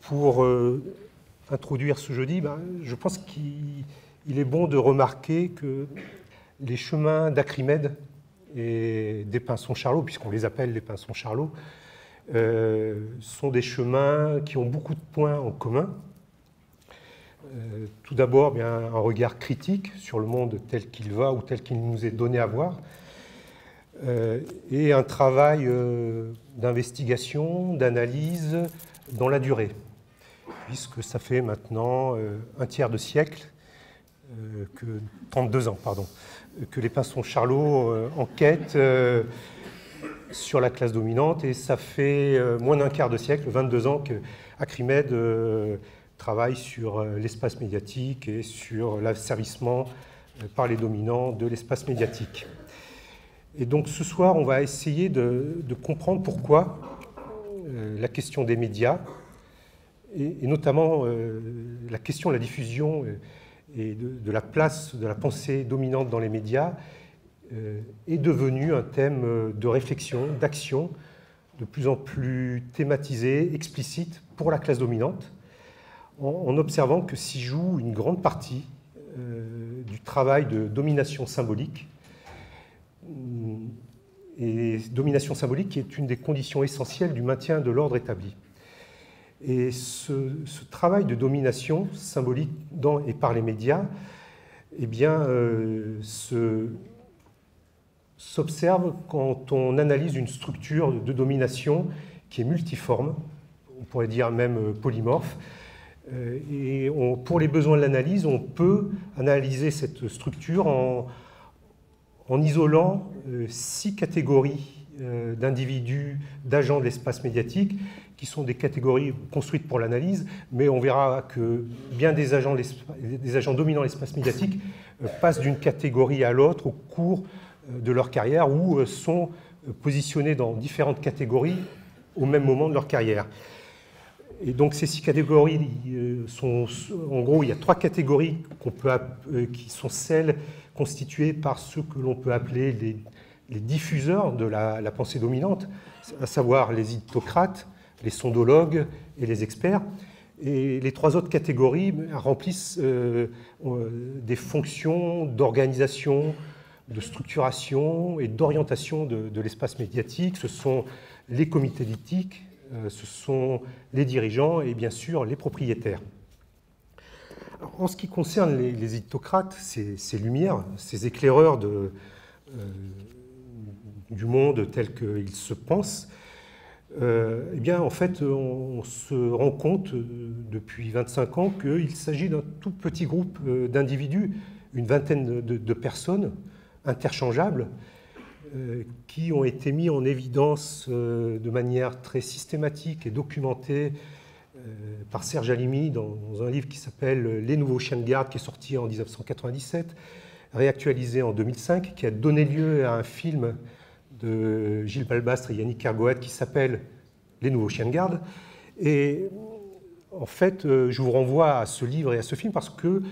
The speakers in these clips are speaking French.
pour introduire ce jeudi, je pense qu'il est bon de remarquer que les chemins d'Acrimède et des Pinsons-Charlot, puisqu'on les appelle les Pinsons-Charlot, sont des chemins qui ont beaucoup de points en commun. Tout d'abord, un regard critique sur le monde tel qu'il va ou tel qu'il nous est donné à voir, et un travail d'investigation, d'analyse dans la durée, puisque ça fait maintenant un tiers de siècle, 32 ans, pardon, que les Pinsons-Charlot enquêtent sur la classe dominante, et ça fait moins d'un quart de siècle, 22 ans, qu'Acrimède travaille sur l'espace médiatique et sur l'asservissement par les dominants de l'espace médiatique. Et donc ce soir, on va essayer de comprendre pourquoi la question des médias, et notamment la question de la diffusion et de la place de la pensée dominante dans les médias, est devenue un thème de réflexion, d'action, de plus en plus thématisé, explicite pour la classe dominante, en observant que s'y joue une grande partie du travail de domination symbolique, et domination symbolique qui est une des conditions essentielles du maintien de l'ordre établi. Et ce travail de domination symbolique dans et par les médias, s'observe quand on analyse une structure de domination qui est multiforme, on pourrait dire même polymorphe. Et pour les besoins de l'analyse, on peut analyser cette structure en isolant 6 catégories d'individus, d'agents de l'espace médiatique, qui sont des catégories construites pour l'analyse, mais on verra que bien des agents dominant l'espace médiatique passent d'une catégorie à l'autre au cours de leur carrière, ou sont positionnés dans différentes catégories au même moment de leur carrière. Et donc ces 6 catégories sont, en gros, il y a 3 catégories qui sont celles constituées par ceux que l'on peut appeler les diffuseurs de la pensée dominante, à savoir les hypocrates, les sondologues et les experts. Et les 3 autres catégories remplissent des fonctions d'organisation, de structuration et d'orientation de l'espace médiatique. Ce sont les comités d'éthique, ce sont les dirigeants et bien sûr les propriétaires. Alors, en ce qui concerne les hypocrates, ces lumières, ces éclaireurs du monde tel qu'il se pense, en fait, on se rend compte depuis 25 ans qu'il s'agit d'un tout petit groupe d'individus, une vingtaine de personnes interchangeables, qui ont été mis en évidence de manière très systématique et documentée par Serge Halimi dans un livre qui s'appelle « Les nouveaux chiens de garde », qui est sorti en 1997, réactualisé en 2005, qui a donné lieu à un film de Gilles Balbastre et Yannick Kergoat qui s'appelle « Les nouveaux chiens de garde ». Et en fait, je vous renvoie à ce livre et à ce film parce que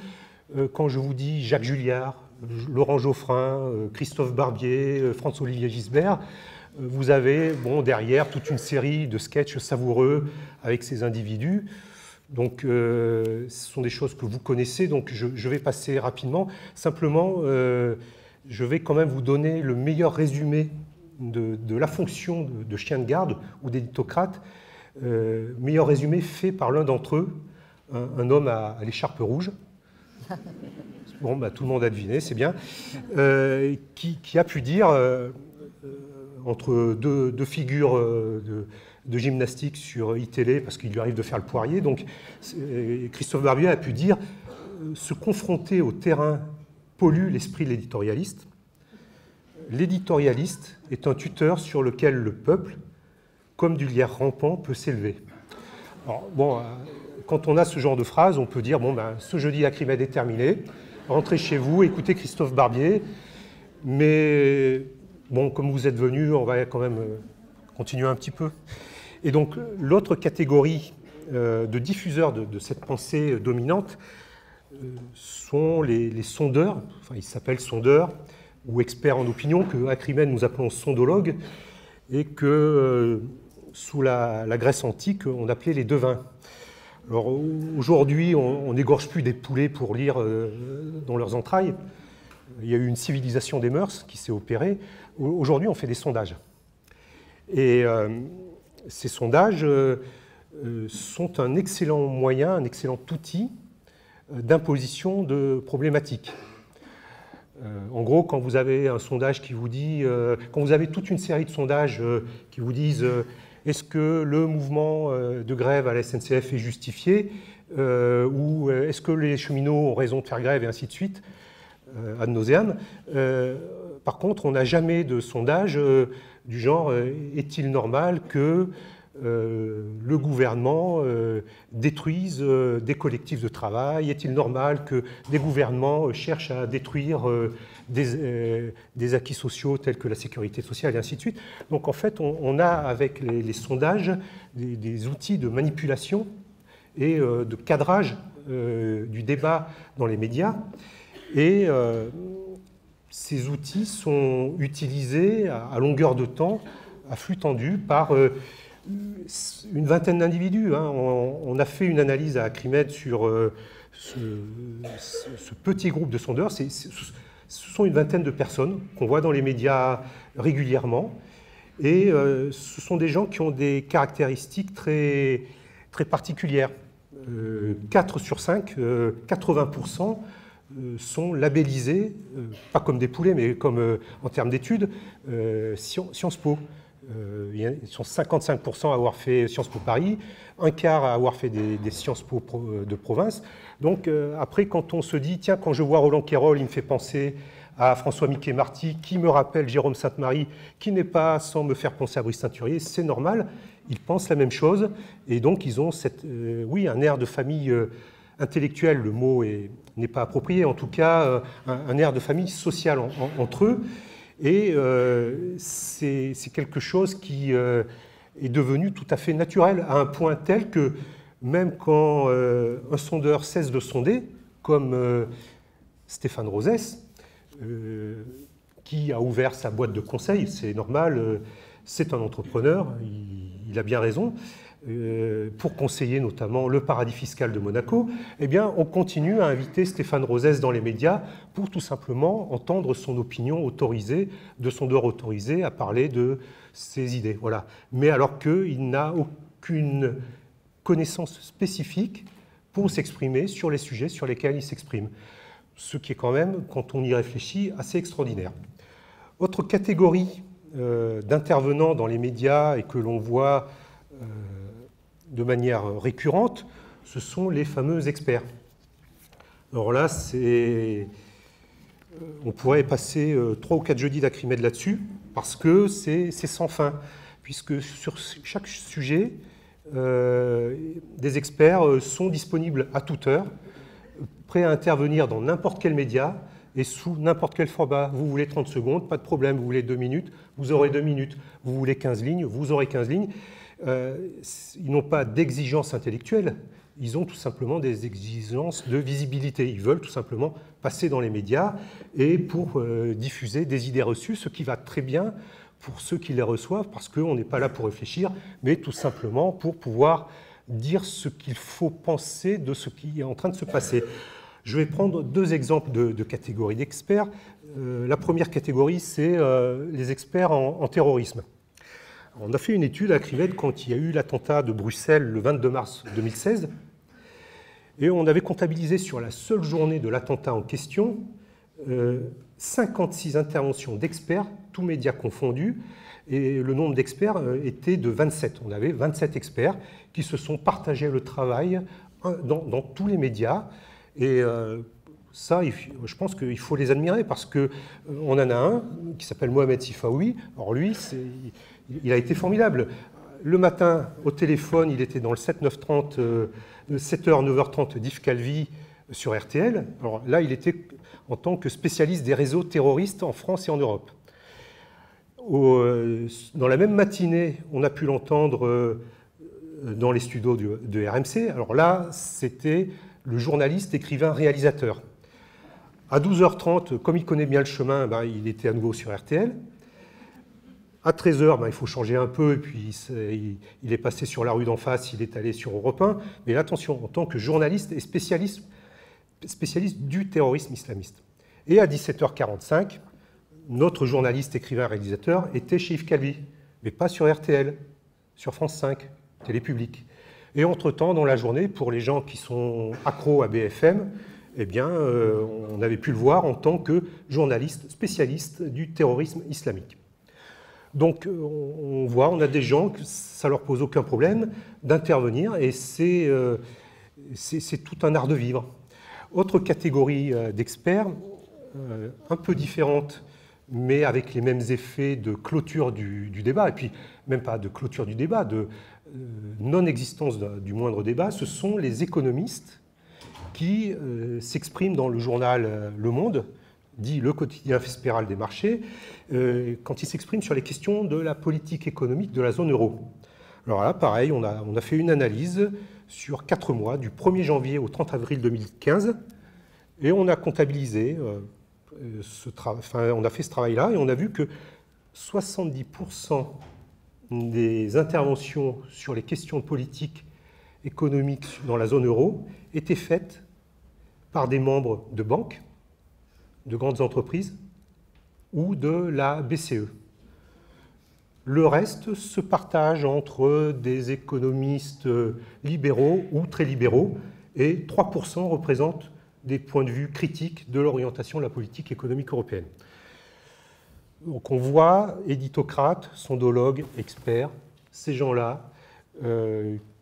quand je vous dis Jacques Julliard, Laurent Geoffrin, Christophe Barbier, François-Olivier Gisbert, vous avez derrière toute une série de sketchs savoureux avec ces individus. Donc ce sont des choses que vous connaissez, donc je vais passer rapidement. Simplement, je vais quand même vous donner le meilleur résumé de la fonction de chien de garde ou d'éditocrate, meilleur résumé fait par l'un d'entre eux, un homme à l'écharpe rouge. Bon, tout le monde a deviné, c'est bien, qui a pu dire, entre deux figures de gymnastique sur iTélé, parce qu'il lui arrive de faire le poirier, donc Christophe Barbier a pu dire se confronter au terrain pollue l'esprit de l'éditorialiste. L'éditorialiste est un tuteur sur lequel le peuple, comme du lierre rampant, peut s'élever. Alors, quand on a ce genre de phrase, on peut dire ce jeudi Acrimède est terminé, rentrez chez vous, écoutez Christophe Barbier, mais comme vous êtes venus, on va quand même continuer un petit peu. Et donc, l'autre catégorie de diffuseurs de cette pensée dominante sont les sondeurs, enfin ils s'appellent sondeurs ou experts en opinion, que Acrimède nous appelons sondologues, et que sous la Grèce antique, on appelait les devins. Alors aujourd'hui, on n'égorge plus des poulets pour lire dans leurs entrailles. Il y a eu une civilisation des mœurs qui s'est opérée. Aujourd'hui, on fait des sondages. Et ces sondages sont un excellent moyen, un excellent outil d'imposition de problématiques. En gros, quand vous avez un sondage qui vous dit, quand vous avez toute une série de sondages qui vous disent est-ce que le mouvement de grève à la SNCF est justifié ou est-ce que les cheminots ont raison de faire grève et ainsi de suite, ad nauseam. Par contre, on n'a jamais de sondage du genre est-il normal que le gouvernement détruise des collectifs de travail? Est-il normal que des gouvernements cherchent à détruire des acquis sociaux tels que la sécurité sociale et ainsi de suite? Donc en fait, on a avec les sondages des outils de manipulation et de cadrage du débat dans les médias. Et ces outils sont utilisés à longueur de temps, à flux tendu, par une vingtaine d'individus. On a fait une analyse à Acrimed sur ce petit groupe de sondeurs. Ce sont une vingtaine de personnes qu'on voit dans les médias régulièrement. Et ce sont des gens qui ont des caractéristiques très, très particulières. 4 sur 5, 80%, sont labellisés, pas comme des poulets, mais comme en termes d'études, Sciences Po. Ils sont 55% à avoir fait Sciences Po Paris, un quart à avoir fait des Sciences Po de province. Donc après, quand on se dit, tiens, quand je vois Roland Quérol, il me fait penser à François Miquet-Marty, qui me rappelle Jérôme Sainte-Marie, qui n'est pas sans me faire penser à Brice Teinturier, c'est normal, ils pensent la même chose, et donc ils ont oui, un air de famille intellectuelle, le mot n'est pas approprié, en tout cas un air de famille sociale entre eux. Et c'est quelque chose qui est devenu tout à fait naturel, à un point tel que même quand un sondeur cesse de sonder, comme Stéphane Rosès, qui a ouvert sa boîte de conseil, c'est normal, c'est un entrepreneur, il a bien raison, pour conseiller notamment le paradis fiscal de Monaco, eh bien, on continue à inviter Stéphane Rosès dans les médias pour tout simplement entendre son opinion autorisée, de sondeur autorisé à parler de ses idées. Voilà. Mais alors qu'il n'a aucune connaissance spécifique pour s'exprimer sur les sujets sur lesquels il s'exprime. Ce qui est quand même, quand on y réfléchit, assez extraordinaire. Autre catégorie d'intervenants dans les médias et que l'on voit de manière récurrente, ce sont les fameux experts. Alors là, on pourrait passer 3 ou 4 jeudis d'Acrimed là-dessus, parce que c'est sans fin, puisque sur chaque sujet, des experts sont disponibles à toute heure, prêts à intervenir dans n'importe quel média et sous n'importe quel format. Vous voulez 30 secondes, pas de problème, vous voulez 2 minutes, vous aurez 2 minutes, vous voulez 15 lignes, vous aurez 15 lignes. Ils n'ont pas d'exigences intellectuelles, ils ont tout simplement des exigences de visibilité. Ils veulent tout simplement passer dans les médias et pour diffuser des idées reçues, ce qui va très bien pour ceux qui les reçoivent, parce qu'on n'est pas là pour réfléchir, mais tout simplement pour pouvoir dire ce qu'il faut penser de ce qui est en train de se passer. Je vais prendre 2 exemples de catégories d'experts. La première catégorie, c'est les experts en terrorisme. On a fait une étude à Acrimed quand il y a eu l'attentat de Bruxelles le 22 mars 2016, et on avait comptabilisé sur la seule journée de l'attentat en question 56 interventions d'experts, tous médias confondus, et le nombre d'experts était de 27. On avait 27 experts qui se sont partagés le travail dans tous les médias, et ça, je pense qu'il faut les admirer, parce qu'on en a un qui s'appelle Mohamed Sifaoui. Alors lui, il a été formidable. Le matin, au téléphone, il était dans le 7-9-30, 7h, 9h30 d'Yves Calvi sur RTL. Alors là, il était en tant que spécialiste des réseaux terroristes en France et en Europe. Dans la même matinée, on a pu l'entendre dans les studios de RMC. Alors là, c'était le journaliste, écrivain, réalisateur. À 12h30, comme il connaît bien le chemin, il était à nouveau sur RTL. À 13 h, il faut changer un peu, et puis il est passé sur la rue d'en face, il est allé sur Europe 1. Mais attention, en tant que journaliste et spécialiste du terrorisme islamiste. Et à 17h45, notre journaliste, écrivain, réalisateur était chez Yves Calvi, mais pas sur RTL, sur France 5, télé publique. Et entre-temps, dans la journée, pour les gens qui sont accros à BFM, eh bien, on avait pu le voir en tant que journaliste spécialiste du terrorisme islamique. Donc, on voit, on a des gens que ça ne leur pose aucun problème d'intervenir, et c'est tout un art de vivre. Autre catégorie d'experts, un peu différente, mais avec les mêmes effets de clôture du débat, et puis même pas de clôture du débat, de non-existence du moindre débat, ce sont les économistes qui s'expriment dans le journal Le Monde, dit le quotidien spéral des marchés, quand ils s'expriment sur les questions de la politique économique de la zone euro. Alors là, pareil, on a fait une analyse sur 4 mois, du 1er janvier au 30 avril 2015, et on a comptabilisé, on a fait ce travail-là, et on a vu que 70% des interventions sur les questions politiques économiques dans la zone euro étaient faites par des membres de banques, de grandes entreprises ou de la BCE. Le reste se partage entre des économistes libéraux ou très libéraux, et 3% représentent des points de vue critiques de l'orientation de la politique économique européenne. Donc on voit éditocrates, sondologues, experts, ces gens-là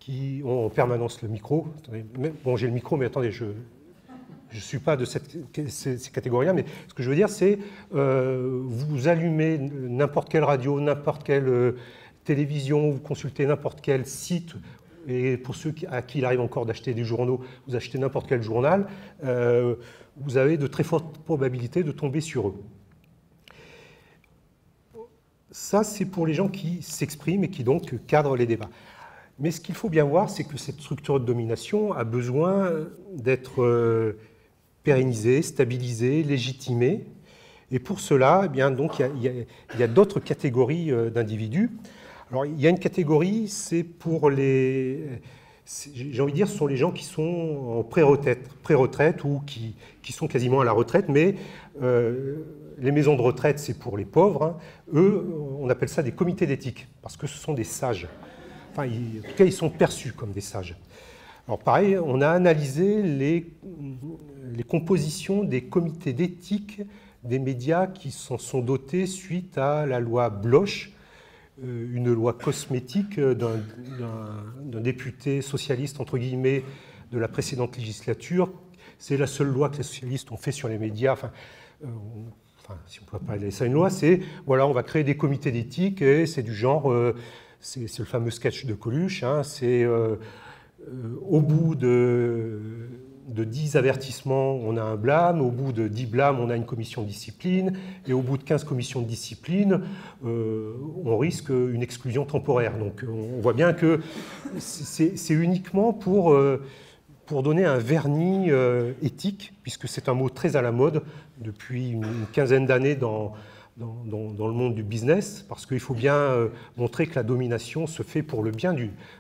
qui ont en permanence le micro. Attendez, bon, j'ai le micro, mais attendez, je ne suis pas de ces catégories-là, mais ce que je veux dire, c'est vous allumez n'importe quelle radio, n'importe quelle télévision, vous consultez n'importe quel site, et pour ceux à qui il arrive encore d'acheter des journaux, vous achetez n'importe quel journal, vous avez de très fortes probabilités de tomber sur eux. Ça, c'est pour les gens qui s'expriment et qui donc cadrent les débats. Mais ce qu'il faut bien voir, c'est que cette structure de domination a besoin d'être pérennisée, stabilisée, légitimée. Et pour cela, eh bien, donc, il y a d'autres catégories d'individus. Alors, il y a une catégorie, c'est pour les... J'ai envie de dire, ce sont les gens qui sont en pré-retraite ou qui sont quasiment à la retraite, mais les maisons de retraite, c'est pour les pauvres. Hein. Eux, on appelle ça des comités d'éthique, parce que ce sont des sages. Enfin, en tout cas, ils sont perçus comme des sages. Alors pareil, on a analysé les compositions des comités d'éthique des médias qui s'en sont dotés suite à la loi Bloch, une loi cosmétique d'un député socialiste, entre guillemets, de la précédente législature. C'est la seule loi que les socialistes ont fait sur les médias. Enfin, si on peut pas appeler ça une loi, c'est, voilà, on va créer des comités d'éthique, et c'est du genre, c'est le fameux sketch de Coluche, hein, c'est au bout de 10 avertissements, on a un blâme, au bout de 10 blâmes, on a une commission de discipline, et au bout de 15 commissions de discipline, on risque une exclusion temporaire. Donc on voit bien que c'est uniquement pour donner un vernis éthique, puisque c'est un mot très à la mode depuis une quinzaine d'années dans le monde du business, parce qu'il faut bien montrer que la domination se fait pour le bien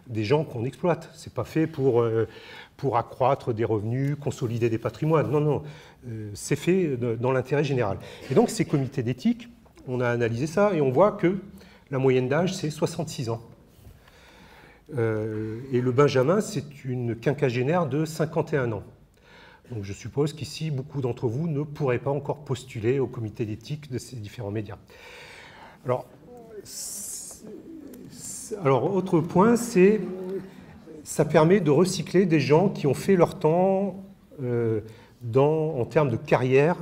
des gens qu'on exploite. Ce n'est pas fait pour accroître des revenus, consolider des patrimoines. Non, non, c'est fait dans l'intérêt général. Et donc ces comités d'éthique, on a analysé ça, et on voit que la moyenne d'âge, c'est 66 ans. Et le Benjamin, c'est une quinquagénaire de 51 ans. Donc je suppose qu'ici, beaucoup d'entre vous ne pourraient pas encore postuler au comité d'éthique de ces différents médias. Alors autre point, c'est ça permet de recycler des gens qui ont fait leur temps en termes de carrière.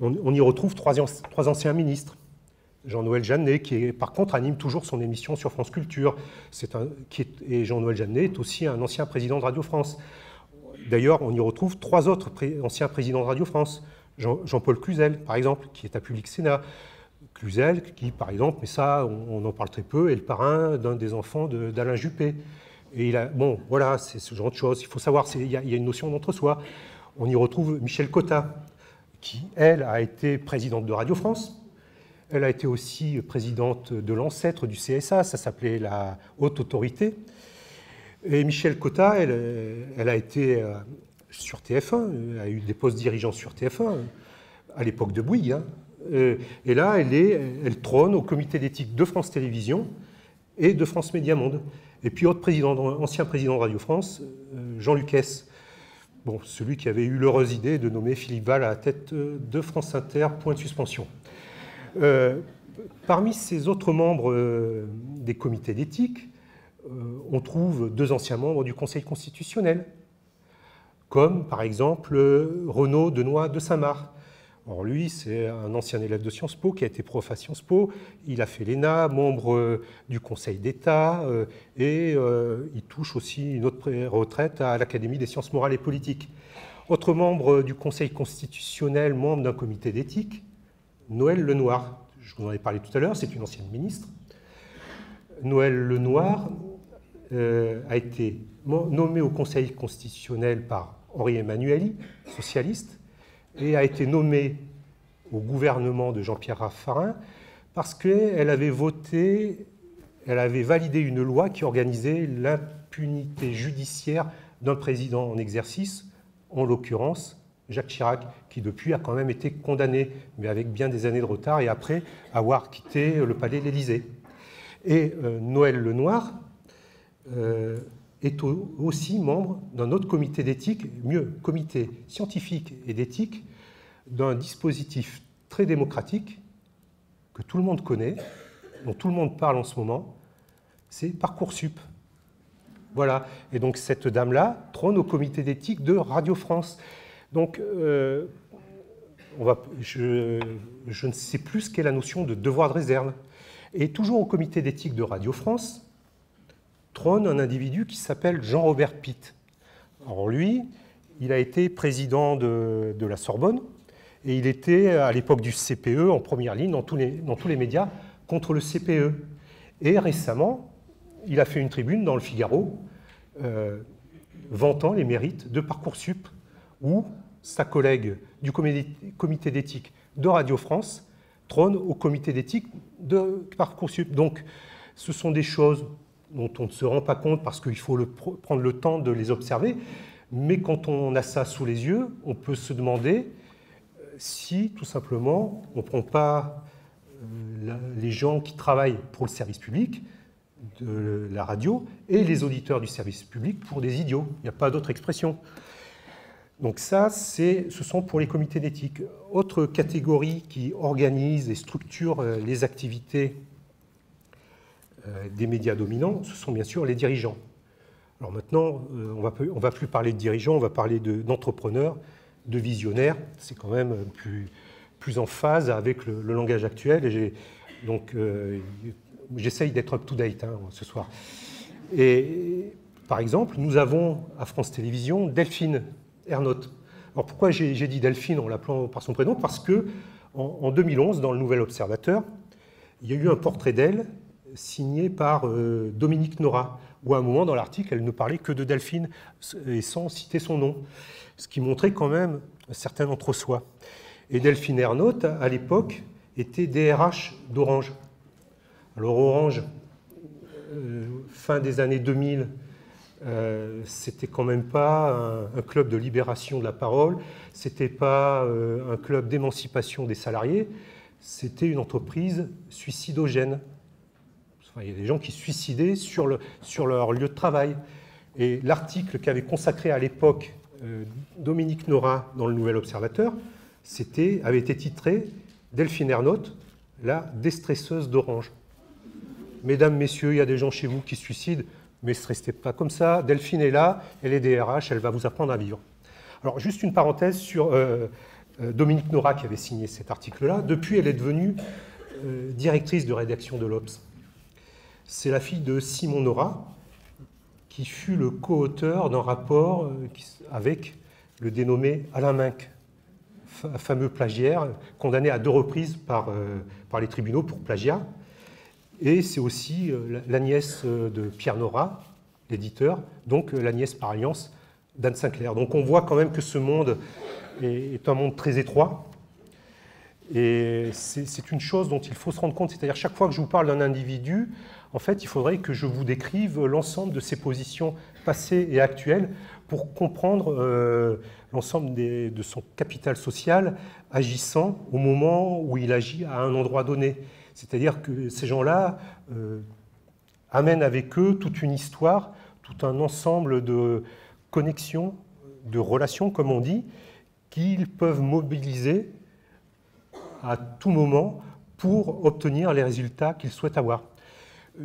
On y retrouve trois anciens ministres. Jean-Noël Jeannet, qui par contre anime toujours son émission sur France Culture. Et Jean-Noël Jeannet est aussi un ancien président de Radio France. D'ailleurs, on y retrouve 3 autres anciens présidents de Radio France. Jean-Paul Cluzel, par exemple, qui est à Public Sénat. Cluzel, qui, par exemple, mais ça, on en parle très peu, est le parrain d'un des enfants d'Alain Juppé. Et bon, voilà, c'est ce genre de choses. Il faut savoir, il y a une notion d'entre-soi. On y retrouve Michel Cotta, qui, elle, a été présidente de Radio France, Elle a été aussi présidente de l'ancêtre du CSA, ça s'appelait la Haute Autorité. Et Michel Cotta, elle a été sur TF1, elle a eu des postes dirigeants sur TF1, à l'époque de Bouygues. Hein. Et là, elle trône au comité d'éthique de France Télévisions et de France Média Monde. Et puis, ancien président de Radio France, Jean Lucas, bon, celui qui avait eu l'heureuse idée de nommer Philippe Val à la tête de France Inter, point de suspension. Parmi ces autres membres des comités d'éthique, on trouve 2 anciens membres du Conseil constitutionnel, comme par exemple Renaud Denoy de Saint-Marc. Alors lui, c'est un ancien élève de Sciences Po qui a été prof à Sciences Po. Il a fait l'ENA, membre du Conseil d'État, et il touche aussi une autre retraite à l'Académie des sciences morales et politiques. Autre membre du Conseil constitutionnel, membre d'un comité d'éthique, Noëlle Lenoir. Je vous en ai parlé tout à l'heure, c'est une ancienne ministre. Noëlle Lenoir a été nommée au Conseil constitutionnel par Henri Emmanuelli, socialiste, et a été nommée au gouvernement de Jean-Pierre Raffarin parce qu'elle avait validé une loi qui organisait l'impunité judiciaire d'un président en exercice, en l'occurrence Jacques Chirac, qui depuis a quand même été condamné, mais avec bien des années de retard, et après avoir quitté le palais de l'Élysée. Et Noëlle Lenoir est aussi membre d'un autre comité d'éthique, mieux, comité scientifique et d'éthique, d'un dispositif très démocratique que tout le monde connaît, dont tout le monde parle en ce moment, c'est Parcoursup. Voilà. Et donc cette dame-là trône au comité d'éthique de Radio France. Donc je ne sais plus ce qu'est la notion de devoir de réserve. Et toujours au comité d'éthique de Radio France, trône un individu qui s'appelle Jean-Robert Pitt. Alors lui, il a été président de la Sorbonne et il était à l'époque du CPE en première ligne dans tous les médias contre le CPE. Et récemment, il a fait une tribune dans le Figaro vantant les mérites de Parcoursup, où sa collègue du comité d'éthique de Radio France trône au comité d'éthique de Parcoursup. Donc ce sont des choses dont on ne se rend pas compte parce qu'il faut prendre le temps de les observer. Mais quand on a ça sous les yeux, on peut se demander si, tout simplement, on ne prend pas les gens qui travaillent pour le service public de la radio et les auditeurs du service public pour des idiots. Il n'y a pas d'autre expression. Donc ça, ce sont pour les comités d'éthique. Autre catégorie qui organise et structure les activités des médias dominants, ce sont bien sûr les dirigeants. Alors maintenant, on va plus parler de dirigeants, on va parler d'entrepreneurs, de visionnaires. C'est quand même plus en phase avec le langage actuel. Et donc, j'essaye d'être up-to-date ce soir. Et par exemple, nous avons à France Télévisions Delphine Ernotte. Alors pourquoi j'ai dit Delphine en l'appelant par son prénom? Parce qu'en 2011, dans le Nouvel Observateur, il y a eu un portrait d'elle signé par Dominique Nora, où à un moment dans l'article, elle ne parlait que de Delphine et sans citer son nom, ce qui montrait quand même un certain entre-soi. Et Delphine Ernotte, à l'époque, était DRH d'Orange. Alors Orange, fin des années 2000, c'était quand même pas un club de libération de la parole, c'était pas un club d'émancipation des salariés, c'était une entreprise suicidogène. Enfin, il y a des gens qui se suicidaient sur leur lieu de travail. Et l'article qu'avait consacré à l'époque Dominique Nora dans le Nouvel Observateur avait été titré « Delphine Ernotte, la déstresseuse d'Orange ». Mesdames, messieurs, il y a des gens chez vous qui se suicident, mais ne restez pas comme ça. Delphine est là, elle est DRH, elle va vous apprendre à vivre. Alors, juste une parenthèse sur Dominique Nora qui avait signé cet article-là. Depuis, elle est devenue directrice de rédaction de l'Obs. C'est la fille de Simon Nora, qui fut le co-auteur d'un rapport avec le dénommé Alain Minc, fameux plagiaire, condamné à 2 reprises par les tribunaux pour plagiat. Et c'est aussi la nièce de Pierre Nora, l'éditeur, donc la nièce par alliance d'Anne Sinclair. Donc on voit quand même que ce monde est un monde très étroit. Et c'est une chose dont il faut se rendre compte, c'est-à-dire chaque fois que je vous parle d'un individu, en fait, il faudrait que je vous décrive l'ensemble de ses positions passées et actuelles pour comprendre l'ensemble de son capital social agissant au moment où il agit à un endroit donné. C'est-à-dire que ces gens-là amènent avec eux toute une histoire, tout un ensemble de connexions, de relations, comme on dit, qu'ils peuvent mobiliser à tout moment pour obtenir les résultats qu'ils souhaitent avoir.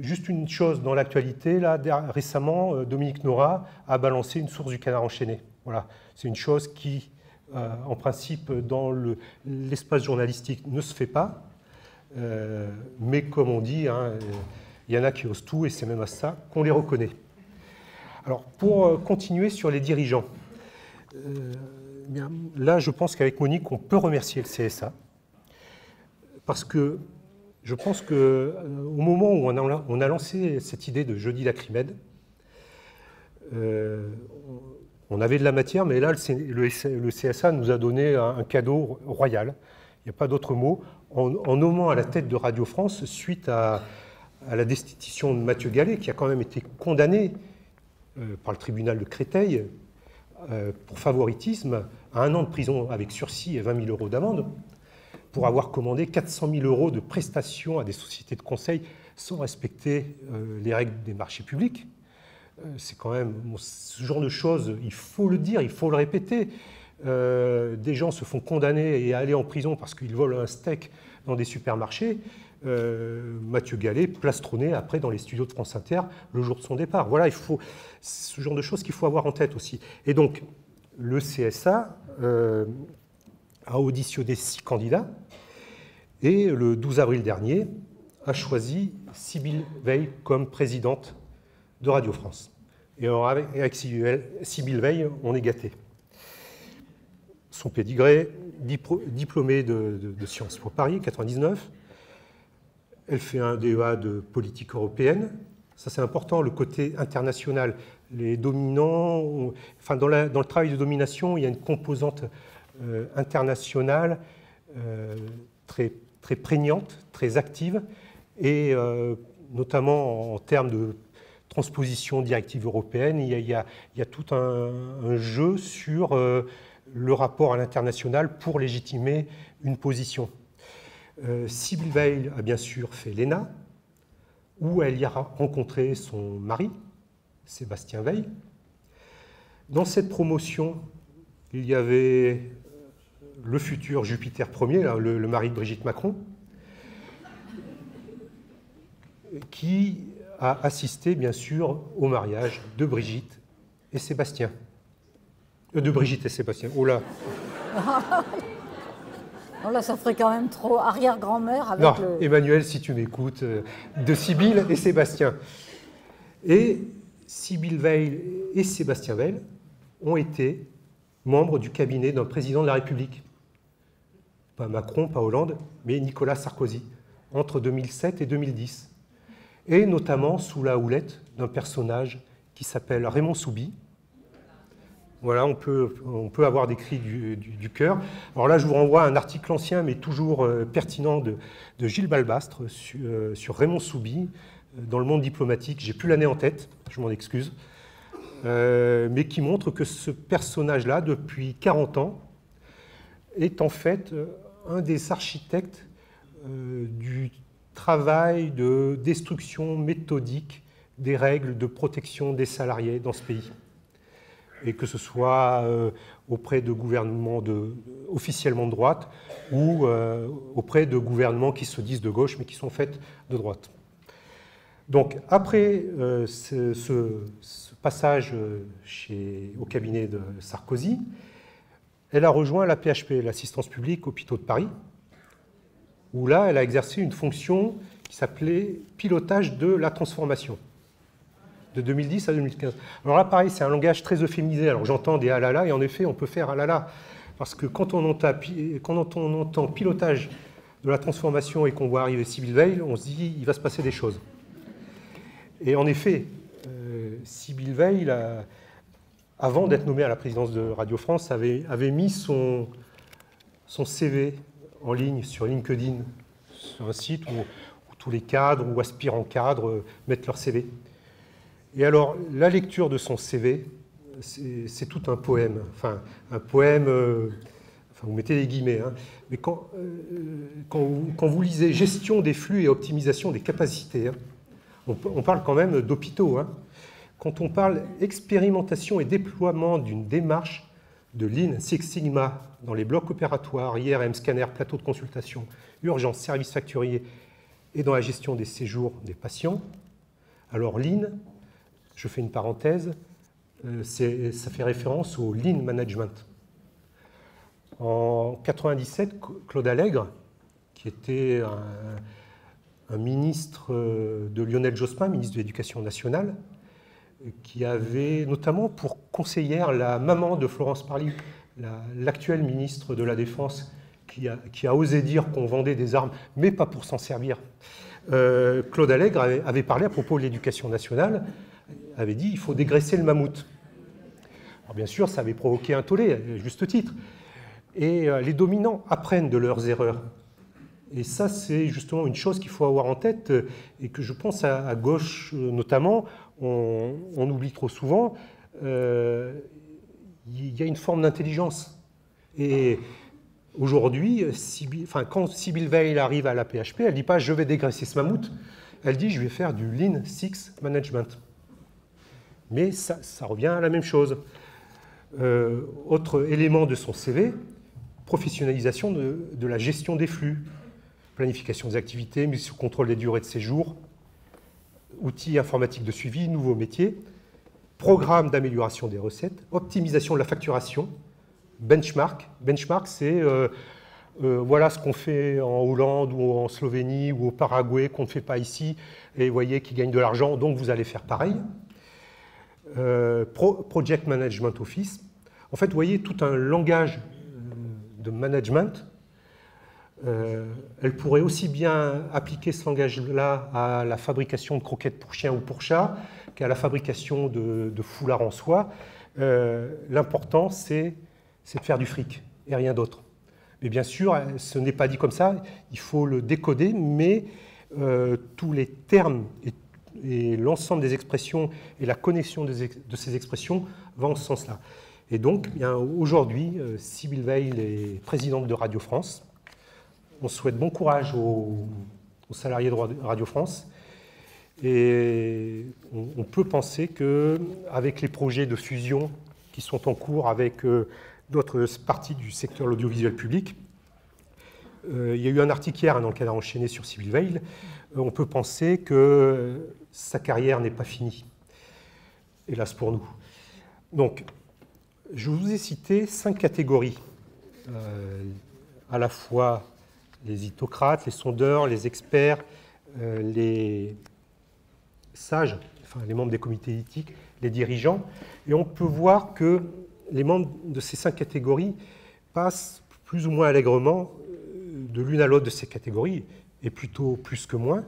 Juste une chose dans l'actualité, là, récemment, Dominique Norat a balancé une source du Canard enchaîné. Voilà. C'est une chose qui, en principe, dans l'espace journalistique, ne se fait pas. Mais comme on dit, hein, il y en a qui osent tout, et c'est même à ça qu'on les reconnaît. Alors, pour continuer sur les dirigeants, bien, là, je pense qu'avec Monique, on peut remercier le CSA, parce que je pense qu'au moment où on a lancé cette idée de jeudi lacrymède, on avait de la matière, mais là, le CSA nous a donné un cadeau royal, il n'y a pas d'autre mot, en nommant à la tête de Radio France, suite à la destitution de Mathieu Gallet, qui a quand même été condamné par le tribunal de Créteil pour favoritisme à 1 an de prison avec sursis et 20 000 € d'amende, pour avoir commandé 400 000 € de prestations à des sociétés de conseil sans respecter les règles des marchés publics. C'est quand même ce genre de choses, il faut le dire, il faut le répéter. Des gens se font condamner et aller en prison parce qu'ils volent un steak dans des supermarchés. Mathieu Gallet plastronné après dans les studios de France Inter le jour de son départ. Voilà, il faut ce genre de choses qu'il faut avoir en tête aussi. Et donc, le CSA a auditionné 6 candidats et le 12 avril dernier a choisi Sybille Veil comme présidente de Radio France. Et avec Sybille Veil, on est gâté. Son pédigré, diplômée de Sciences Po Paris, 99. Elle fait un DEA de politique européenne. Ça, c'est important, le côté international. Les dominants, enfin, dans le travail de domination, il y a une composante internationale très, très prégnante, très active, et notamment en termes de transposition directive européenne, il y a tout un jeu sur le rapport à l'international pour légitimer une position. Sybille Veil a bien sûr fait l'ENA, où elle y a rencontré son mari, Sébastien Veil. Dans cette promotion, il y avait le futur Jupiter Ier, le mari de Brigitte Macron, qui a assisté bien sûr au mariage de Brigitte et Sébastien. De Brigitte et Sébastien, oh là. Non, là, ça ferait quand même trop arrière-grand-mère avec non, Emmanuel, si tu m'écoutes, de Sybille et Sébastien. Et Sybille Veil et Sébastien Veil ont été membres du cabinet d'un président de la République. Pas Macron, pas Hollande, mais Nicolas Sarkozy, entre 2007 et 2010. Et notamment sous la houlette d'un personnage qui s'appelle Raymond Soubi. Voilà, on peut avoir des cris du cœur. Alors là, je vous renvoie à un article ancien, mais toujours pertinent, de Gilles Balbastre sur Raymond Soubi, dans Le Monde diplomatique. J'ai plus l'année en tête, je m'en excuse. Mais qui montre que ce personnage-là, depuis 40 ans, est en fait un des architectes du travail de destruction méthodique des règles de protection des salariés dans ce pays. Et que ce soit auprès de gouvernements officiellement de droite ou auprès de gouvernements qui se disent de gauche mais qui sont faits de droite. Donc après ce passage au cabinet de Sarkozy, elle a rejoint la PHP, l'Assistance publique Hôpitaux de Paris, où là elle a exercé une fonction qui s'appelait pilotage de la transformation, de 2010 à 2015. Alors là, pareil, c'est un langage très euphémisé. Alors j'entends des alala, et en effet, on peut faire alala. Parce que quand on entend pilotage de la transformation et qu'on voit arriver Sybille Veil, on se dit il va se passer des choses. Et en effet, Sybille Veil, avant d'être nommée à la présidence de Radio France, avait mis son CV en ligne sur LinkedIn, sur un site où tous les cadres ou aspirants cadres mettent leur CV. Et alors, la lecture de son CV, c'est tout un poème. Enfin, un poème, enfin, vous mettez les guillemets, hein, mais quand vous lisez gestion des flux et optimisation des capacités, hein, on parle quand même d'hôpitaux. Hein. Quand on parle expérimentation et déploiement d'une démarche de Lean Six Sigma dans les blocs opératoires, IRM, scanner, plateau de consultation, urgence, service facturier et dans la gestion des séjours des patients, alors Lean, je fais une parenthèse, ça fait référence au Lean Management. En 1997, Claude Allègre, qui était un ministre de Lionel Jospin, ministre de l'Éducation nationale, qui avait notamment pour conseillère la maman de Florence Parly, l'actuelle ministre de la Défense, qui a osé dire qu'on vendait des armes, mais pas pour s'en servir. Claude Allègre avait parlé à propos de l'Éducation nationale, avait dit il faut dégraisser le mammouth. Alors bien sûr, ça avait provoqué un tollé, à juste titre. Et les dominants apprennent de leurs erreurs. Et ça, c'est justement une chose qu'il faut avoir en tête et que je pense à gauche notamment, on oublie trop souvent. Il y a une forme d'intelligence. Et aujourd'hui, quand Sibylle Veil arrive à la PHP, elle ne dit pas « je vais dégraisser ce mammouth », elle dit « je vais faire du Lean Six Management ». Mais ça revient à la même chose. Autre élément de son CV, professionnalisation de la gestion des flux, planification des activités, mise sous contrôle des durées de séjour, outils informatiques de suivi, nouveaux métiers, programme d'amélioration des recettes, optimisation de la facturation, benchmark. Benchmark, c'est voilà ce qu'on fait en Hollande ou en Slovénie ou au Paraguay qu'on ne fait pas ici, et vous voyez qu'ils gagnent de l'argent, donc vous allez faire pareil. Project Management Office. En fait, vous voyez tout un langage de management. Elle pourrait aussi bien appliquer ce langage-là à la fabrication de croquettes pour chiens ou pour chats qu'à la fabrication de foulards en soie. L'important, c'est de faire du fric et rien d'autre. Mais bien sûr, ce n'est pas dit comme ça, il faut le décoder, mais tous les termes et l'ensemble des expressions et la connexion de ces expressions vont en ce sens-là. Et donc, aujourd'hui, Sibylle Veil est présidente de Radio France. On souhaite bon courage aux salariés de Radio France. Et on peut penser qu'avec les projets de fusion qui sont en cours avec d'autres parties du secteur de l'audiovisuel public, il y a eu un article hier dans le cadre enchaîné sur Sibylle Veil, on peut penser que sa carrière n'est pas finie, hélas pour nous. Donc, je vous ai cité 5 catégories, à la fois les hypocrates, les sondeurs, les experts, les sages, enfin les membres des comités éthiques, les dirigeants, et on peut voir que les membres de ces 5 catégories passent plus ou moins allègrement de l'une à l'autre de ces catégories, et plutôt plus que moins,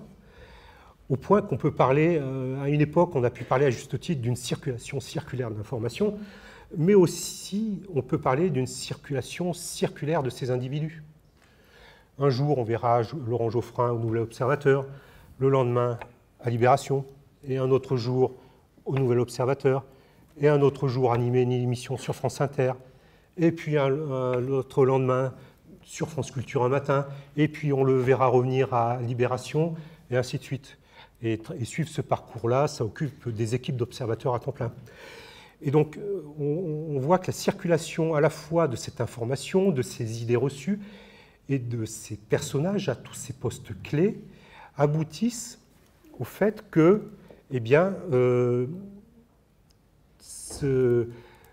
au point qu'on peut parler, à une époque, on a pu parler à juste titre d'une circulation circulaire d'informations, mais aussi on peut parler d'une circulation circulaire de ces individus. Un jour, on verra Laurent Geoffrin au Nouvel Observateur, le lendemain à Libération, et un autre jour au Nouvel Observateur, et un autre jour animer une émission sur France Inter, et puis l'autre lendemain sur France Culture un matin, et puis on le verra revenir à Libération, et ainsi de suite. Et suivre ce parcours-là, ça occupe des équipes d'observateurs à temps plein. Et donc, on voit que la circulation à la fois de cette information, de ces idées reçues, et de ces personnages à tous ces postes clés, aboutissent au fait que, eh bien,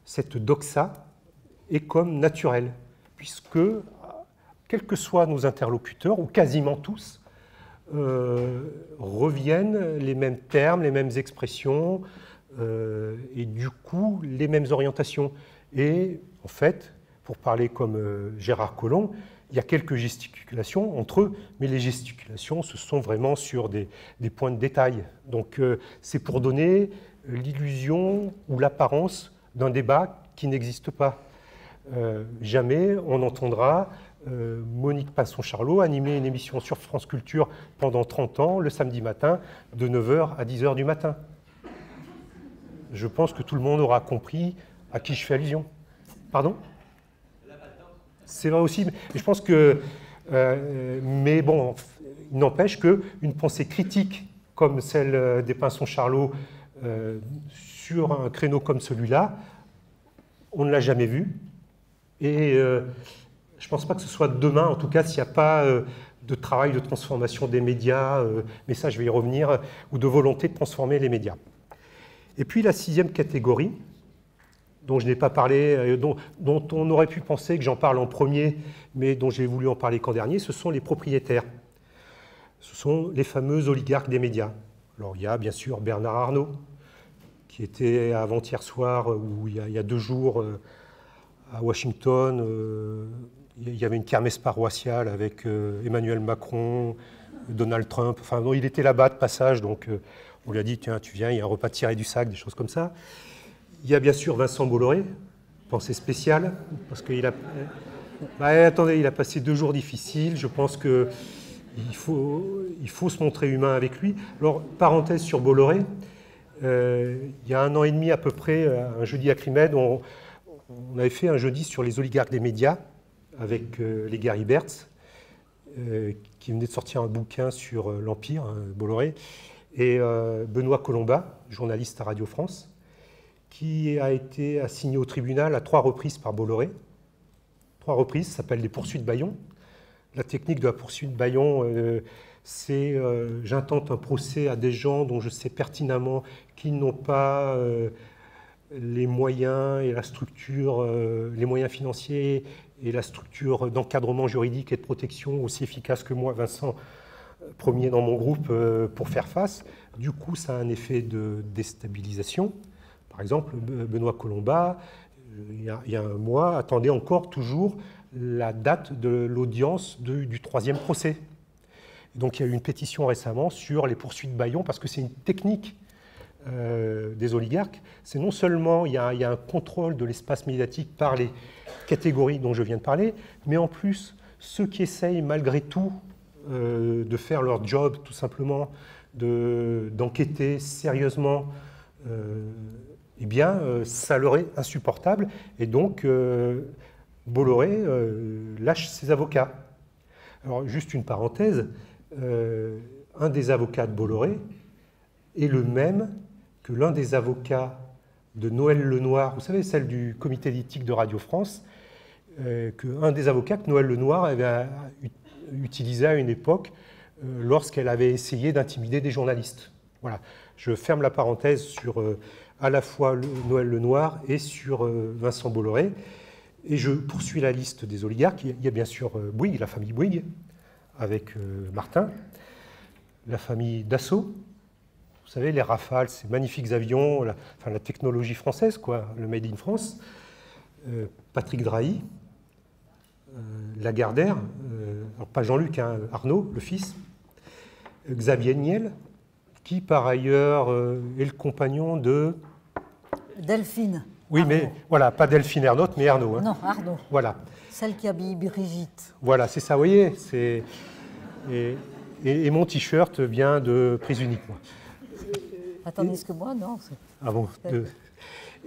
cette doxa est comme naturelle, puisque, quels que soient nos interlocuteurs, ou quasiment tous, reviennent les mêmes termes, les mêmes expressions, et du coup, les mêmes orientations. Et en fait, pour parler comme Gérard Collomb, il y a quelques gesticulations entre eux, mais les gesticulations, ce sont vraiment sur des points de détail. Donc, c'est pour donner l'illusion ou l'apparence d'un débat qui n'existe pas. Jamais on entendra Monique Pinson-Charlot animait une émission sur France Culture pendant 30 ans, le samedi matin, de 9h à 10h du matin. Je pense que tout le monde aura compris à qui je fais allusion. Pardon? C'est vrai aussi, mais je pense que... mais bon, il n'empêche qu'une pensée critique comme celle des Pinson-Charlot sur un créneau comme celui-là, on ne l'a jamais vu. Et je ne pense pas que ce soit demain, en tout cas, s'il n'y a pas de travail de transformation des médias, mais ça, je vais y revenir, ou de volonté de transformer les médias. Et puis la 6e catégorie, dont je n'ai pas parlé, dont on aurait pu penser que j'en parle en premier, mais dont j'ai voulu en parler qu'en dernier, ce sont les propriétaires. Ce sont les fameux oligarques des médias. Alors il y a bien sûr Bernard Arnault, qui était avant-hier soir, ou il y a 2 jours, à Washington. Il y avait une kermesse paroissiale avec Emmanuel Macron, Donald Trump. Enfin, non, il était là-bas de passage, donc on lui a dit, tiens, tu viens, il y a un repas tiré du sac, des choses comme ça. Il y a bien sûr Vincent Bolloré, pensée spéciale, parce qu'il a... attendez, il a passé 2 jours difficiles. Je pense qu'il faut se montrer humain avec lui. Alors, parenthèse sur Bolloré, il y a 1 an et demi à peu près, un jeudi à Crimed, on avait fait un jeudi sur les oligarques des médias avec les Gary Bertz, qui venait de sortir un bouquin sur l'Empire, Bolloré, et Benoît Colomba, journaliste à Radio France, qui a été assigné au tribunal à 3 reprises par Bolloré. 3 reprises, ça s'appelle les poursuites bâillons. La technique de la poursuite bâillon, c'est j'intente un procès à des gens dont je sais pertinemment qu'ils n'ont pas les moyens et la structure, les moyens financiers et la structure d'encadrement juridique et de protection aussi efficace que moi, Vincent, premier dans mon groupe, pour faire face. Du coup, ça a un effet de déstabilisation. Par exemple, Benoît Colomba, il y a un mois, attendait encore toujours la date de l'audience du 3e procès. Donc il y a eu une pétition récemment sur les poursuites bâillons, parce que c'est une technique des oligarques. C'est non seulement il y a un contrôle de l'espace médiatique par les catégories dont je viens de parler, mais en plus, ceux qui essayent malgré tout de faire leur job, tout simplement, d'enquêter sérieusement, eh bien, ça leur est insupportable. Et donc, Bolloré lâche ses avocats. Alors, juste une parenthèse, un des avocats de Bolloré est le même que l'un des avocats de Noël Lenoir, vous savez, celle du comité d'éthique de Radio France, qu'un des avocats que Noël Lenoir avait utilisé à une époque lorsqu'elle avait essayé d'intimider des journalistes. Voilà, je ferme la parenthèse sur à la fois Noël Lenoir et sur Vincent Bolloré. Et je poursuis la liste des oligarques. Il y a bien sûr Bouygues, la famille Bouygues, avec Martin, la famille Dassault. Vous savez, les Rafales, ces magnifiques avions, la technologie française, quoi, le Made in France. Patrick Drahi, Lagardère, alors pas Jean-Luc, hein, Arnaud, le fils. Xavier Niel, qui par ailleurs est le compagnon de... Delphine. Oui, Arnaud. mais voilà, pas Delphine Ernotte, mais Arnaud. Hein. Non, Arnaud. Voilà. Celle qui habille Brigitte. Voilà, c'est ça, vous voyez. Et mon t-shirt vient de Prise Unique, moi. Attendez, ce que moi, non. Ah bon.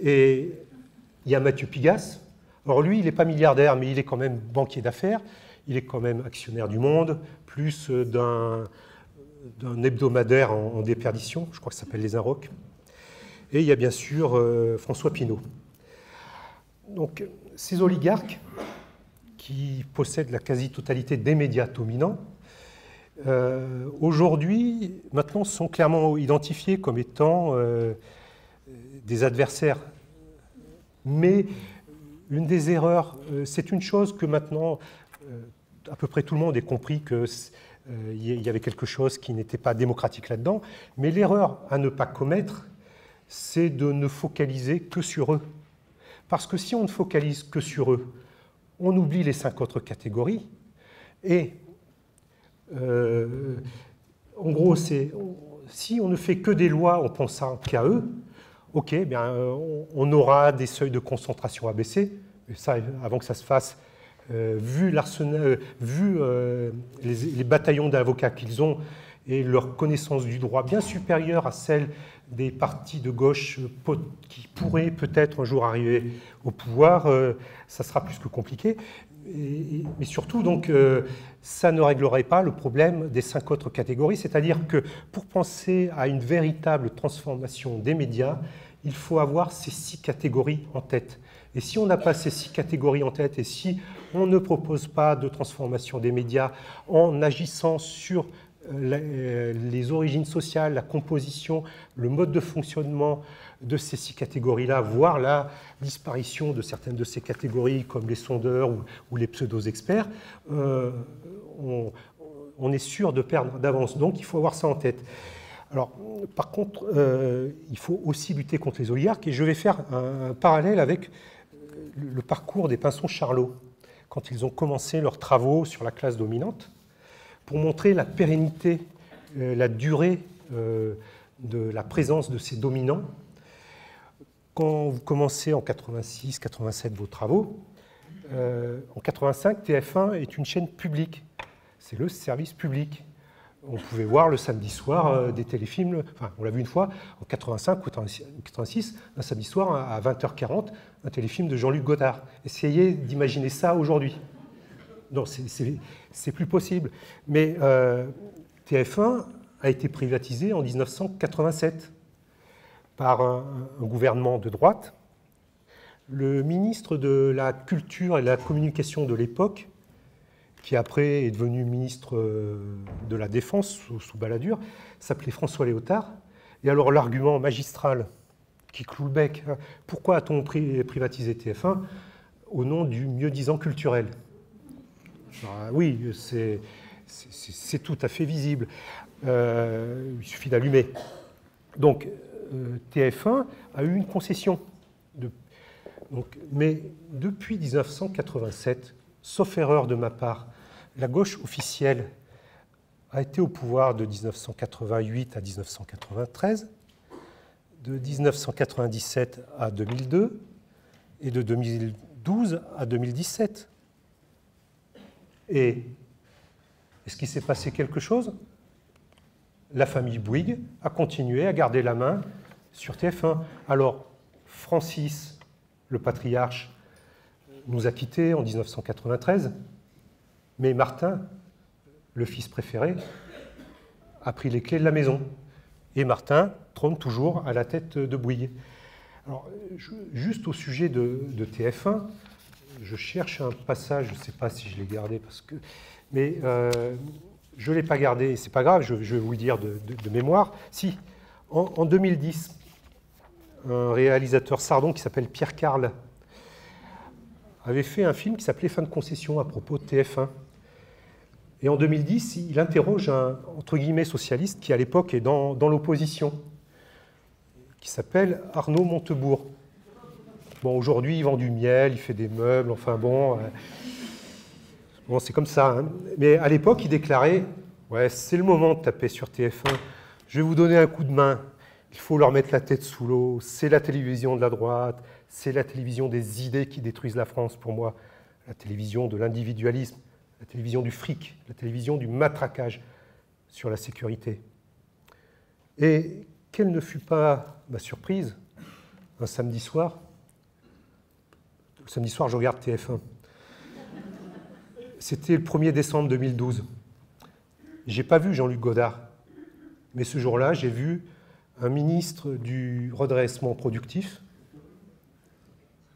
Et il y a Mathieu Pigasse. Alors lui, il n'est pas milliardaire, mais il est quand même banquier d'affaires. Il est quand même actionnaire du Monde, plus d'un hebdomadaire en déperdition, je crois que ça s'appelle Les Inrocks. Et il y a bien sûr François Pinault. Donc ces oligarques qui possèdent la quasi-totalité des médias dominants, aujourd'hui, maintenant, sont clairement identifiés comme étant des adversaires. Mais une des erreurs, c'est une chose que maintenant, à peu près tout le monde ait compris qu'il y avait quelque chose qui n'était pas démocratique là-dedans, mais l'erreur à ne pas commettre, c'est de ne focaliser que sur eux. Parce que si on ne focalise que sur eux, on oublie les 5 autres catégories. Et en gros, si on ne fait que des lois en pensant qu'à eux, ok, bien, on aura des seuils de concentration abaissés. Et ça, avant que ça se fasse, vu l'arsenal, vu les bataillons d'avocats qu'ils ont et leur connaissance du droit bien supérieure à celle des partis de gauche qui pourraient peut-être un jour arriver au pouvoir, ça sera plus que compliqué. Mais surtout, donc, ça ne réglerait pas le problème des 5 autres catégories, c'est-à-dire que pour penser à une véritable transformation des médias, il faut avoir ces 6 catégories en tête. Et si on n'a pas ces 6 catégories en tête, et si on ne propose pas de transformation des médias en agissant sur les origines sociales, la composition, le mode de fonctionnement de ces 6 catégories-là, voire la disparition de certaines de ces catégories, comme les sondeurs ou les pseudo-experts, on est sûr de perdre d'avance. Donc il faut avoir ça en tête. Alors, par contre, il faut aussi lutter contre les oligarques, et je vais faire un parallèle avec le parcours des Pinson-Charlot, quand ils ont commencé leurs travaux sur la classe dominante, pour montrer la pérennité, la durée de la présence de ces dominants. Quand vous commencez en 86-87 vos travaux, en 85, TF1 est une chaîne publique. C'est le service public. On pouvait voir le samedi soir des téléfilms, enfin on l'a vu une fois, en 85 ou 86, un samedi soir à 20h40, un téléfilm de Jean-Luc Godard. Essayez d'imaginer ça aujourd'hui. Non, c'est plus possible. Mais TF1 a été privatisé en 1987 par un gouvernement de droite. Le ministre de la Culture et de la Communication de l'époque, qui après est devenu ministre de la Défense sous Balladur, s'appelait François Léotard. Et alors l'argument magistral qui cloue le bec, pourquoi a-t-on privatisé TF1 au nom du mieux-disant culturel? Alors, oui, c'est tout à fait visible. Il suffit d'allumer. Donc TF1 a eu une concession. Mais depuis 1987, sauf erreur de ma part, la gauche officielle a été au pouvoir de 1988 à 1993, de 1997 à 2002 et de 2012 à 2017. Et est-ce qu'il s'est passé quelque chose? La famille Bouygues a continué à garder la main sur TF1. Alors, Francis, le patriarche, nous a quittés en 1993, mais Martin, le fils préféré, a pris les clés de la maison. Et Martin trône toujours à la tête de Bouygues. Alors, juste au sujet de TF1, je cherche un passage, je ne sais pas si je l'ai gardé, mais je ne l'ai pas gardé, c'est pas grave, je vais vous le dire de mémoire. Si, en 2010, un réalisateur sardon qui s'appelle Pierre Carle avait fait un film qui s'appelait Fin de concession à propos de TF1. Et en 2010, il interroge un, entre guillemets, socialiste qui, à l'époque, est dans l'opposition, qui s'appelle Arnaud Montebourg. Bon, aujourd'hui, il vend du miel, il fait des meubles, enfin bon, c'est comme ça. Hein. Mais à l'époque, il déclarait « Ouais, c'est le moment de taper sur TF1, je vais vous donner un coup de main, il faut leur mettre la tête sous l'eau, c'est la télévision de la droite, c'est la télévision des idées qui détruisent la France pour moi, la télévision de l'individualisme, la télévision du fric, la télévision du matraquage sur la sécurité. » Et quelle ne fut pas ma surprise, un samedi soir, le samedi soir, je regarde TF1. C'était le 1er décembre 2012. Je n'ai pas vu Jean-Luc Godard, mais ce jour-là, j'ai vu un ministre du redressement productif,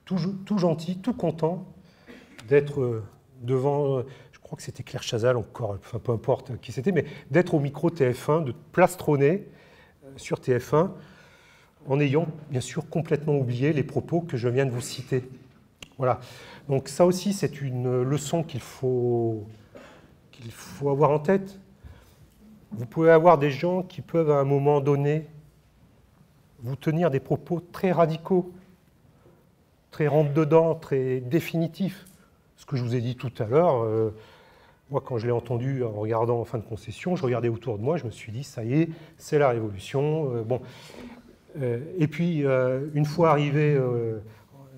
tout gentil, tout content d'être devant, je crois que c'était Claire Chazal encore, enfin peu importe qui c'était, mais d'être au micro TF1, de plastronner sur TF1, en ayant bien sûr complètement oublié les propos que je viens de vous citer. Voilà. Donc ça aussi, c'est une leçon qu'il faut avoir en tête. Vous pouvez avoir des gens qui peuvent à un moment donné vous tenir des propos très radicaux, très rentre-dedans, très définitifs. Ce que je vous ai dit tout à l'heure, moi quand je l'ai entendu en regardant en fin de concession, je regardais autour de moi, je me suis dit, ça y est, c'est la révolution. Et puis, une fois arrivé,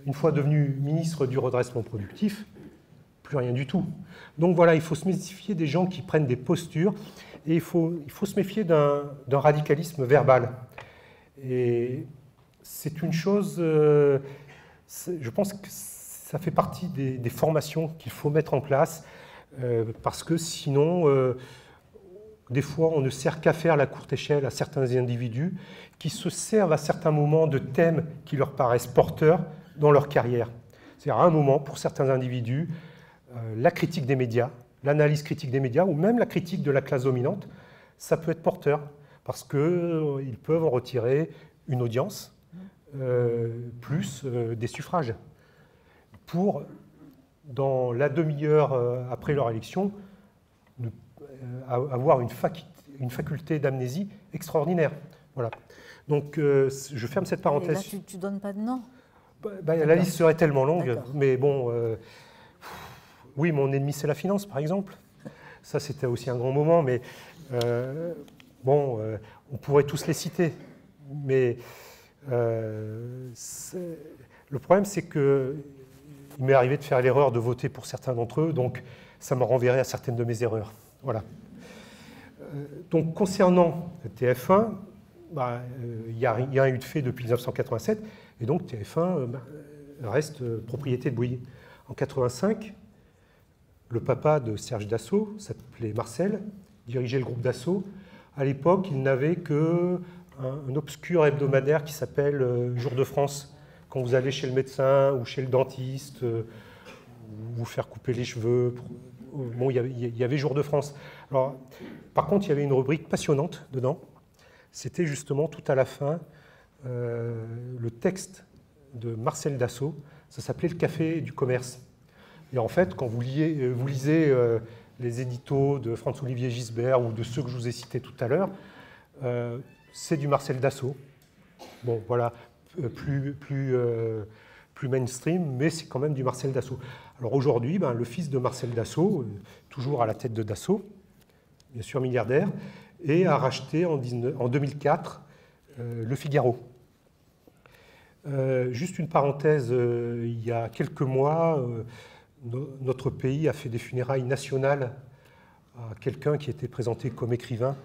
une fois devenu ministre du redressement productif, plus rien du tout. Donc voilà, il faut se méfier des gens qui prennent des postures et il faut se méfier d'un radicalisme verbal. Et c'est une chose, je pense que ça fait partie des formations qu'il faut mettre en place, parce que sinon, des fois, on ne sert qu'à faire la courte échelle à certains individus qui se servent à certains moments de thèmes qui leur paraissent porteurs dans leur carrière. C'est-à-dire à un moment, pour certains individus, la critique des médias, l'analyse critique des médias, ou même la critique de la classe dominante, ça peut être porteur, parce qu'ils peuvent en retirer une audience, plus des suffrages, pour, dans la demi-heure après leur élection, avoir une faculté d'amnésie extraordinaire. Voilà. Donc, je ferme cette parenthèse. Et là, tu ne donnes pas de nom? La liste serait tellement longue, mais bon, oui, mon ennemi, c'est la finance, par exemple. Ça, c'était aussi un grand moment, mais bon, on pourrait tous les citer. Mais le problème, c'est qu'il m'est arrivé de faire l'erreur de voter pour certains d'entre eux, donc ça me renverrait à certaines de mes erreurs. Voilà. Donc, concernant TF1, il n'y a rien eu de fait depuis 1987, et donc TF1 reste propriété de Bouygues. En 1985, le papa de Serge Dassault, s'appelait Marcel, dirigeait le groupe Dassault. À l'époque, il n'avait qu'un obscur hebdomadaire qui s'appelle Jour de France. Quand vous allez chez le médecin ou chez le dentiste, vous faire couper les cheveux, bon, il y avait Jour de France. Alors, par contre, il y avait une rubrique passionnante dedans. C'était justement tout à la fin le texte de Marcel Dassault. Ça s'appelait Le Café du commerce. Et en fait, quand vous lisez les éditos de François-Olivier Gisbert ou de ceux que je vous ai cités tout à l'heure, c'est du Marcel Dassault. Bon, voilà, plus mainstream, mais c'est quand même du Marcel Dassault. Alors aujourd'hui, le fils de Marcel Dassault, toujours à la tête de Dassault, bien sûr milliardaire, et a racheté en 2004 Le Figaro. Juste une parenthèse, il y a quelques mois, notre pays a fait des funérailles nationales à quelqu'un qui était présenté comme écrivain,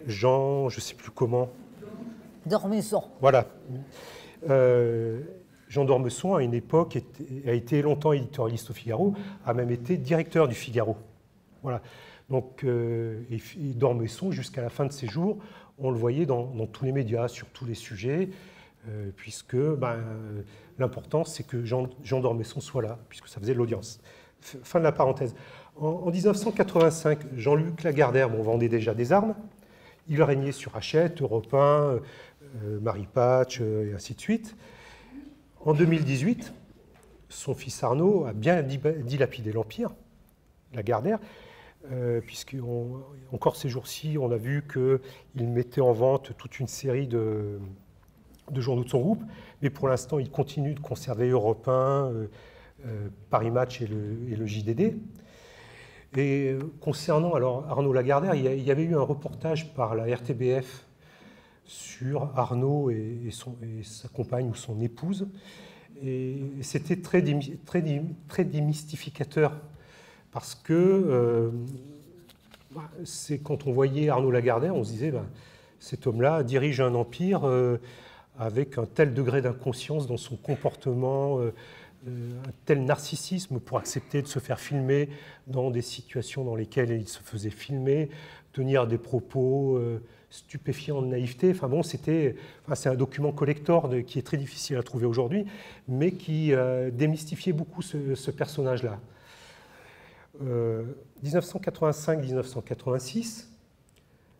Jean, je ne sais plus comment. Dormesson. Voilà. Jean Dormesson, à une époque, a été longtemps éditorialiste au Figaro, a même été directeur du Figaro. Voilà. Donc, et Dormesson, jusqu'à la fin de ses jours, on le voyait dans tous les médias, sur tous les sujets, puisque l'important, c'est que Jean Dormesson soit là, puisque ça faisait l'audience. Fin de la parenthèse. En 1985, Jean-Luc Lagardère vendait déjà des armes. Il régnait sur Hachette, Europe 1, Marie Patch, et ainsi de suite. En 2018, son fils Arnaud a bien dilapidé l'Empire, Lagardère, puisqu'encore ces jours-ci, on a vu qu'il mettait en vente toute une série de journaux de son groupe, mais pour l'instant, il continue de conserver Europe 1, Paris Match et le JDD. Et concernant alors Arnaud Lagardère, il y avait eu un reportage par la RTBF sur Arnaud et sa compagne ou son épouse, et c'était très démystificateur, parce que c'est quand on voyait Arnaud Lagardère, on se disait cet homme-là dirige un empire avec un tel degré d'inconscience dans son comportement, un tel narcissisme pour accepter de se faire filmer dans des situations dans lesquelles il se faisait filmer, tenir des propos stupéfiants de naïveté. Enfin bon, c'est un document collector qui est très difficile à trouver aujourd'hui, mais qui démystifiait beaucoup ce personnage-là. 1985-1986,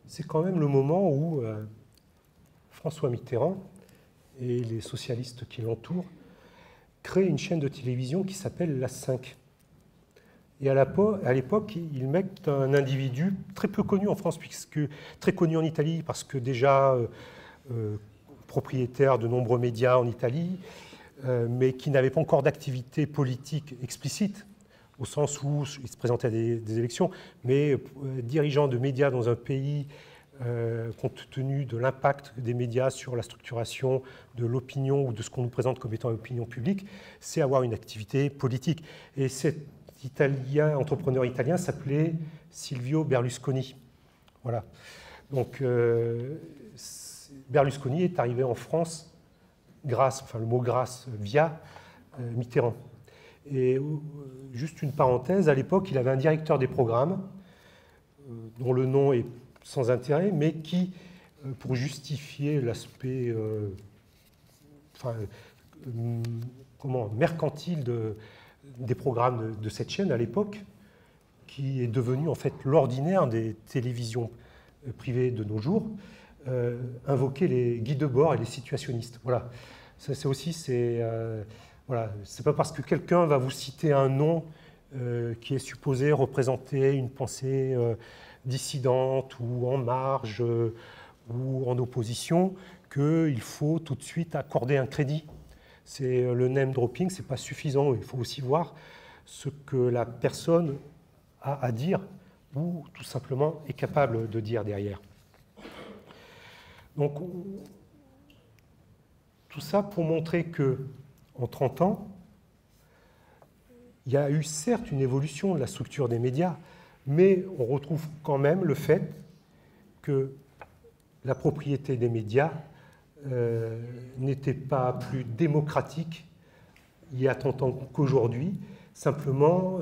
c'est quand même le moment où François Mitterrand et les socialistes qui l'entourent créent une chaîne de télévision qui s'appelle La 5. Et à l'époque, ils mettent un individu très peu connu en France, puisque très connu en Italie, parce que déjà propriétaire de nombreux médias en Italie, mais qui n'avait pas encore d'activité politique explicite, au sens où il se présentait à des élections, mais dirigeant de médias dans un pays compte tenu de l'impact des médias sur la structuration de l'opinion ou de ce qu'on nous présente comme étant l'opinion publique, c'est avoir une activité politique. Et cet entrepreneur italien s'appelait Silvio Berlusconi. Voilà. Donc Berlusconi est arrivé en France grâce, enfin le mot grâce, via Mitterrand. Et juste une parenthèse, à l'époque, il avait un directeur des programmes, dont le nom est sans intérêt, mais qui, pour justifier l'aspect mercantile des programmes de cette chaîne à l'époque, qui est devenu en fait l'ordinaire des télévisions privées de nos jours, invoquer les guides de bord et les situationnistes. Voilà. Ça, c'est aussi, voilà, c'est pas parce que quelqu'un va vous citer un nom qui est supposé représenter une pensée dissidente ou en marge ou en opposition qu'il faut tout de suite accorder un crédit. C'est le name dropping, c'est pas suffisant. Il faut aussi voir ce que la personne a à dire ou tout simplement est capable de dire derrière. Donc, tout ça pour montrer que en 30 ans, il y a eu certes une évolution de la structure des médias, mais on retrouve quand même le fait que la propriété des médias n'était pas plus démocratique il y a 30 ans qu'aujourd'hui. Simplement,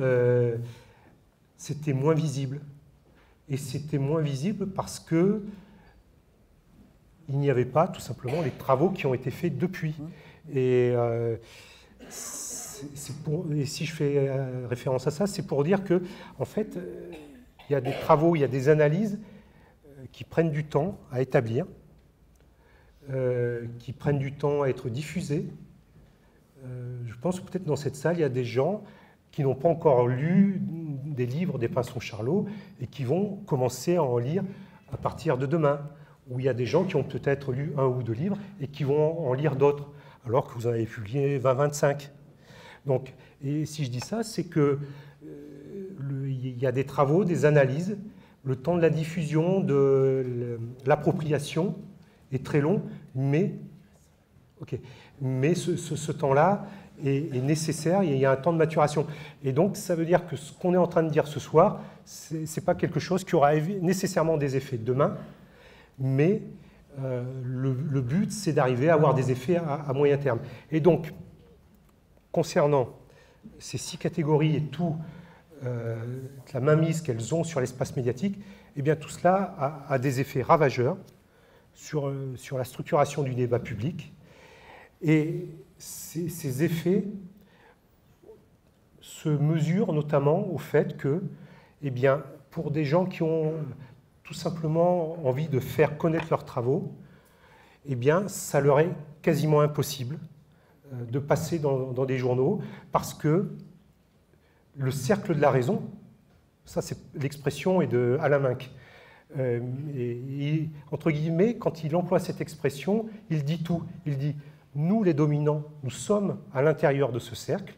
c'était moins visible. Et c'était moins visible parce que il n'y avait pas tout simplement les travaux qui ont été faits depuis. Et si je fais référence à ça, c'est pour dire que, en fait, il y a des travaux, il y a des analyses qui prennent du temps à établir, qui prennent du temps à être diffusées. Je pense que peut-être dans cette salle, il y a des gens qui n'ont pas encore lu des livres des Pinson-Charlot et qui vont commencer à en lire à partir de demain. Ou il y a des gens qui ont peut-être lu 1 ou 2 livres et qui vont en lire d'autres, alors que vous en avez publié 20-25. Donc, et si je dis ça, c'est que il y a des travaux, des analyses, le temps de la diffusion, de l'appropriation est très long, mais, ce temps-là est nécessaire, il y a un temps de maturation. Et donc, ça veut dire que ce qu'on est en train de dire ce soir, ce n'est pas quelque chose qui aura nécessairement des effets demain, mais le but, c'est d'arriver à avoir des effets à moyen terme. Et donc, concernant ces 6 catégories et tout la mainmise qu'elles ont sur l'espace médiatique, eh bien, tout cela a des effets ravageurs sur la structuration du débat public. Et ces effets se mesurent notamment au fait que, eh bien, pour des gens qui ont tout simplement envie de faire connaître leurs travaux, eh bien, ça leur est quasiment impossible de passer dans des journaux parce que le cercle de la raison, ça c'est l'expression est de Alain Minck, et entre guillemets, quand il emploie cette expression, il dit tout. Il dit « nous les dominants, nous sommes à l'intérieur de ce cercle,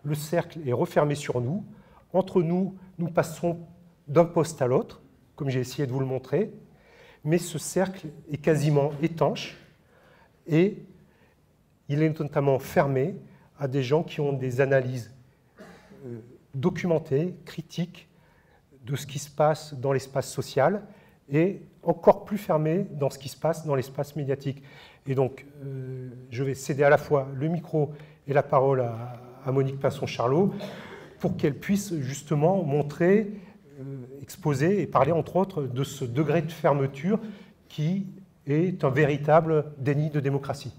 le cercle est refermé sur nous, entre nous, nous passons d'un poste à l'autre, comme j'ai essayé de vous le montrer, mais ce cercle est quasiment étanche et il est notamment fermé à des gens qui ont des analyses documentées, critiques de ce qui se passe dans l'espace social et encore plus fermé dans ce qui se passe dans l'espace médiatique. Et donc, je vais céder à la fois le micro et la parole à Monique Pinson-Charlot pour qu'elle puisse justement montrer, exposer et parler entre autres de ce degré de fermeture qui est un véritable déni de démocratie.